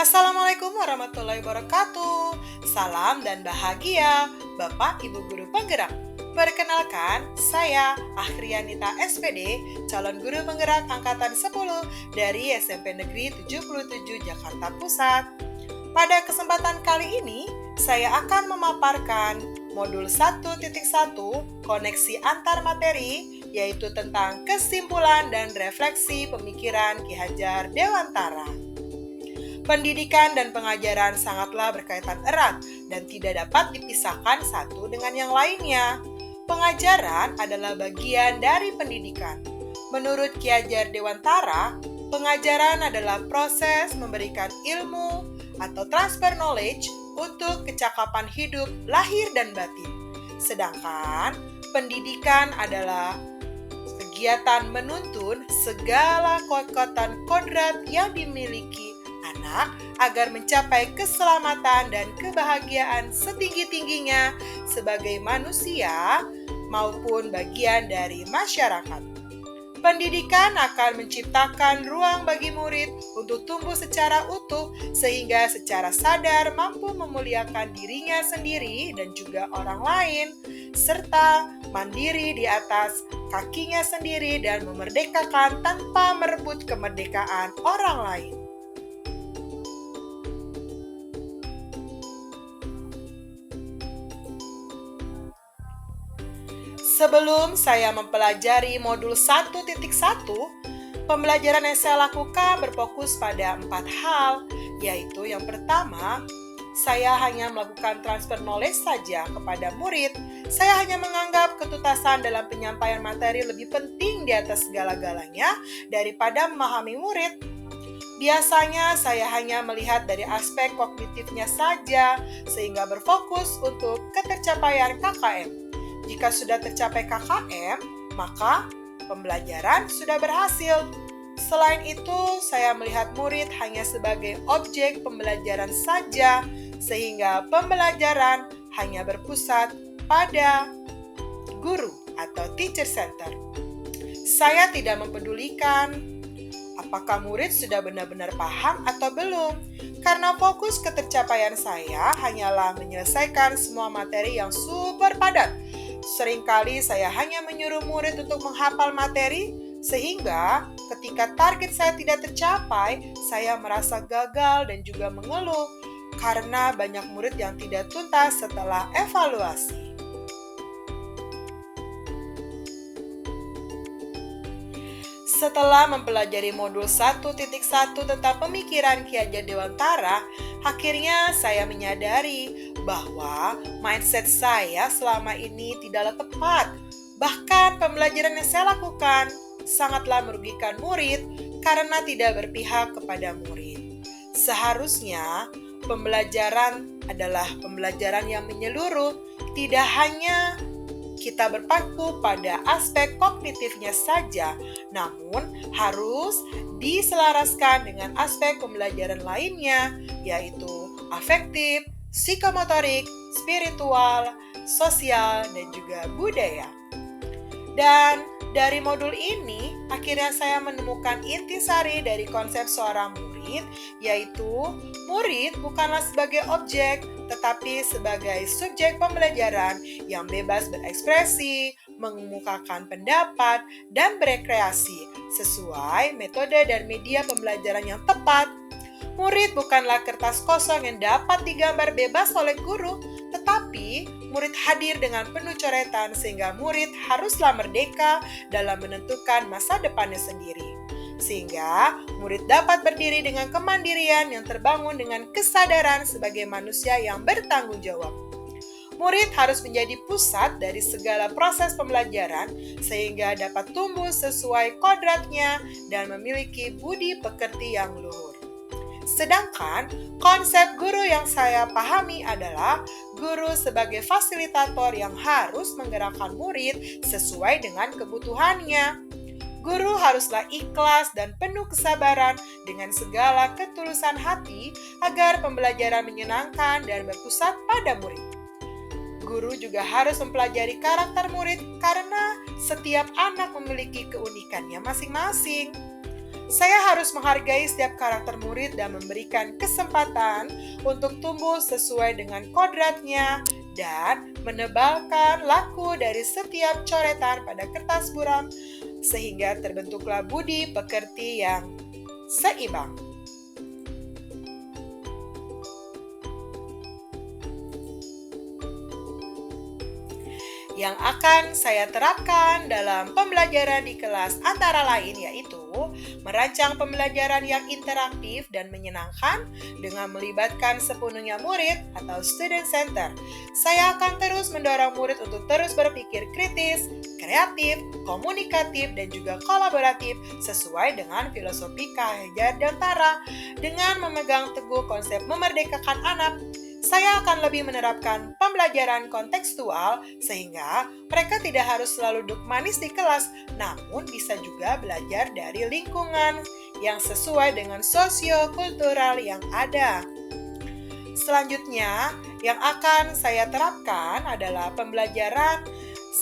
Assalamualaikum warahmatullahi wabarakatuh. Salam dan bahagia, Bapak Ibu Guru Penggerak. Perkenalkan, saya Ahrianita SPD, calon guru penggerak angkatan 10 dari SMP Negeri 77 Jakarta Pusat. Pada kesempatan kali ini, saya akan memaparkan modul 1.1 koneksi antar materi, yaitu tentang kesimpulan dan refleksi pemikiran Ki Hajar Dewantara. Pendidikan dan pengajaran sangatlah berkaitan erat dan tidak dapat dipisahkan satu dengan yang lainnya. Pengajaran adalah bagian dari pendidikan. Menurut Ki Hajar Dewantara, pengajaran adalah proses memberikan ilmu atau transfer knowledge untuk kecakapan hidup lahir dan batin. Sedangkan pendidikan adalah kegiatan menuntun segala kekuatan kodrat yang dimiliki anak agar mencapai keselamatan dan kebahagiaan setinggi-tingginya sebagai manusia maupun bagian dari masyarakat. Pendidikan akan menciptakan ruang bagi murid untuk tumbuh secara utuh sehingga secara sadar mampu memuliakan dirinya sendiri dan juga orang lain, serta mandiri di atas kakinya sendiri dan memerdekakan tanpa merebut kemerdekaan orang lain. Sebelum saya mempelajari modul 1.1, pembelajaran yang saya lakukan berfokus pada 4 hal, yaitu yang pertama, saya hanya melakukan transfer knowledge saja kepada murid. Saya hanya menganggap ketuntasan dalam penyampaian materi lebih penting di atas segala-galanya daripada memahami murid. Biasanya saya hanya melihat dari aspek kognitifnya saja, sehingga berfokus untuk ketercapaian KKM. Jika sudah tercapai KKM, maka pembelajaran sudah berhasil. Selain itu, saya melihat murid hanya sebagai objek pembelajaran saja, sehingga pembelajaran hanya berpusat pada guru atau teacher center. Saya tidak mempedulikan apakah murid sudah benar-benar paham atau belum, karena fokus ketercapaian saya hanyalah menyelesaikan semua materi yang super padat. Seringkali saya hanya menyuruh murid untuk menghafal materi, sehingga ketika target saya tidak tercapai, saya merasa gagal dan juga mengeluh karena banyak murid yang tidak tuntas setelah evaluasi. Setelah mempelajari modul 1.1 tentang pemikiran Ki Hajar Dewantara, akhirnya saya menyadari bahwa mindset saya selama ini tidaklah tepat. Bahkan pembelajaran yang saya lakukan sangatlah merugikan murid karena tidak berpihak kepada murid. Seharusnya pembelajaran adalah pembelajaran yang menyeluruh, tidak hanya kita berpaku pada aspek kognitifnya saja, namun harus diselaraskan dengan aspek pembelajaran lainnya, yaitu afektif, psikomotorik, spiritual, sosial, dan juga budaya. Dan dari modul ini, akhirnya saya menemukan intisari dari konsep seorang murid, yaitu murid bukanlah sebagai objek, tetapi sebagai subjek pembelajaran yang bebas berekspresi, mengemukakan pendapat, dan berekreasi sesuai metode dan media pembelajaran yang tepat. Murid bukanlah kertas kosong yang dapat digambar bebas oleh guru, tetapi murid hadir dengan penuh coretan sehingga murid haruslah merdeka dalam menentukan masa depannya sendiri. Sehingga murid dapat berdiri dengan kemandirian yang terbangun dengan kesadaran sebagai manusia yang bertanggung jawab. Murid harus menjadi pusat dari segala proses pembelajaran sehingga dapat tumbuh sesuai kodratnya dan memiliki budi pekerti yang luhur. Sedangkan konsep guru yang saya pahami adalah guru sebagai fasilitator yang harus menggerakkan murid sesuai dengan kebutuhannya. Guru haruslah ikhlas dan penuh kesabaran dengan segala ketulusan hati agar pembelajaran menyenangkan dan berpusat pada murid. Guru juga harus mempelajari karakter murid karena setiap anak memiliki keunikannya masing-masing. Saya harus menghargai setiap karakter murid dan memberikan kesempatan untuk tumbuh sesuai dengan kodratnya dan menebalkan laku dari setiap coretan pada kertas buram sehingga terbentuklah budi pekerti yang seimbang. Yang akan saya terapkan dalam pembelajaran di kelas antara lain yaitu merancang pembelajaran yang interaktif dan menyenangkan dengan melibatkan sepenuhnya murid atau student center. Saya akan terus mendorong murid untuk terus berpikir kritis, kreatif, komunikatif, dan juga kolaboratif sesuai dengan filosofi Ki Dewantara. Dengan memegang teguh konsep memerdekakan anak, saya akan lebih menerapkan pembelajaran kontekstual sehingga mereka tidak harus selalu duduk manis di kelas, namun bisa juga belajar dari lingkungan yang sesuai dengan sosio-kultural yang ada. Selanjutnya, yang akan saya terapkan adalah pembelajaran.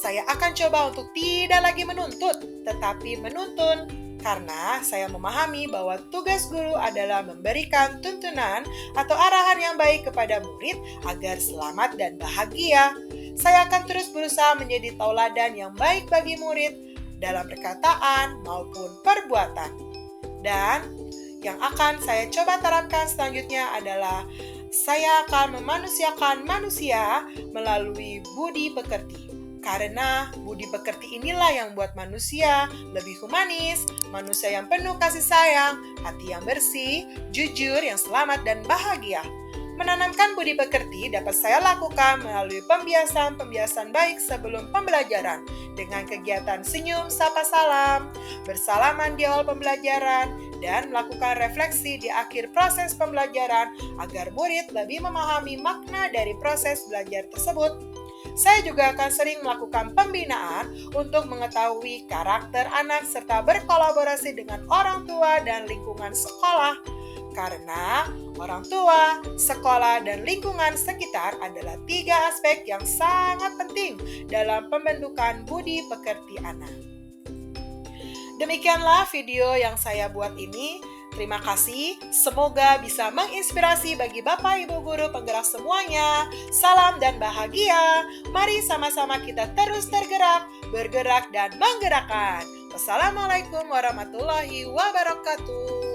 Saya akan coba untuk tidak lagi menuntut, tetapi menuntun. Karena saya memahami bahwa tugas guru adalah memberikan tuntunan atau arahan yang baik kepada murid agar selamat dan bahagia. Saya akan terus berusaha menjadi tauladan yang baik bagi murid dalam perkataan maupun perbuatan. Dan yang akan saya coba terapkan selanjutnya adalah saya akan memanusiakan manusia melalui budi pekerti. Karena budi pekerti inilah yang membuat manusia lebih humanis, manusia yang penuh kasih sayang, hati yang bersih, jujur, yang selamat dan bahagia. Menanamkan budi pekerti dapat saya lakukan melalui pembiasaan baik sebelum pembelajaran dengan kegiatan senyum, sapa salam, bersalaman di awal pembelajaran, dan melakukan refleksi di akhir proses pembelajaran agar murid lebih memahami makna dari proses belajar tersebut. Saya juga akan sering melakukan pembinaan untuk mengetahui karakter anak serta berkolaborasi dengan orang tua dan lingkungan sekolah. Karena orang tua, sekolah, dan lingkungan sekitar adalah 3 aspek yang sangat penting dalam pembentukan budi pekerti anak. Demikianlah video yang saya buat ini. Terima kasih, semoga bisa menginspirasi bagi Bapak Ibu Guru penggerak semuanya. Salam dan bahagia. Mari sama-sama kita terus tergerak, bergerak dan menggerakkan. Wassalamualaikum warahmatullahi wabarakatuh.